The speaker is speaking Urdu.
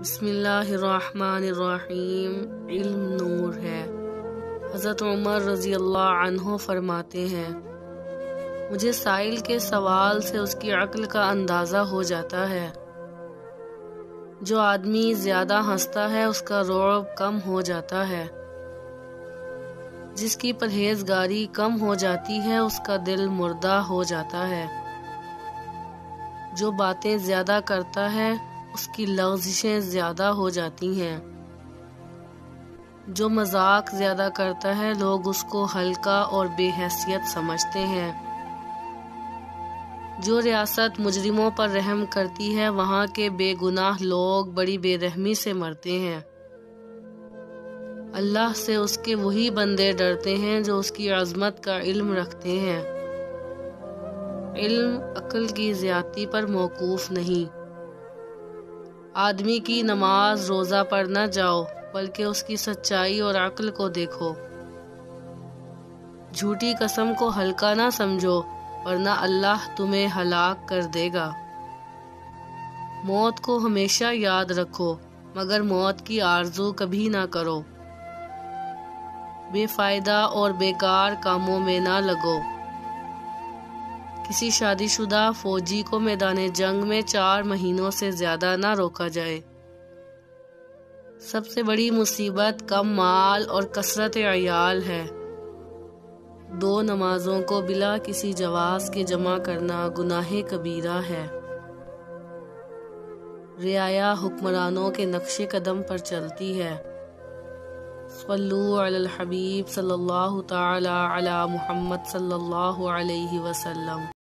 بسم اللہ الرحمن الرحیم۔ علم نور ہے۔ حضرت عمر رضی اللہ عنہ فرماتے ہیں، مجھے سائل کے سوال سے اس کی عقل کا اندازہ ہو جاتا ہے۔ جو آدمی زیادہ ہنستا ہے اس کا رعب کم ہو جاتا ہے۔ جس کی پرہیزگاری کم ہو جاتی ہے اس کا دل مردہ ہو جاتا ہے۔ جو باتیں زیادہ کرتا ہے اس کی لغزشیں زیادہ ہو جاتی ہیں۔ جو مذاق زیادہ کرتا ہے لوگ اس کو ہلکا اور بے حیثیت سمجھتے ہیں۔ جو ریاست مجرموں پر رحم کرتی ہے وہاں کے بے گناہ لوگ بڑی بے رحمی سے مرتے ہیں۔ اللہ سے اس کے وہی بندے ڈرتے ہیں جو اس کی عظمت کا علم رکھتے ہیں۔ علم عقل کی زیادتی پر موقوف نہیں۔ آدمی کی نماز روزہ پر نہ جاؤ بلکہ اس کی سچائی اور عقل کو دیکھو۔ جھوٹی قسم کو ہلکا نہ سمجھو ورنہ اللہ تمہیں ہلاک کر دے گا۔ موت کو ہمیشہ یاد رکھو مگر موت کی آرزو کبھی نہ کرو۔ بے فائدہ اور بیکار کاموں میں نہ لگو۔ کسی شادی شدہ فوجی کو میدان جنگ میں 4 مہینوں سے زیادہ نہ روکا جائے۔ سب سے بڑی مصیبت کم مال اور کثرت عیال ہے۔ 2 نمازوں کو بلا کسی جواز کے جمع کرنا گناہ کبیرہ ہے۔ رعایا حکمرانوں کے نقش قدم پر چلتی ہے۔ صلو علی الحبیب صلی اللہ تعالی علی محمد صلی اللہ علیہ وسلم۔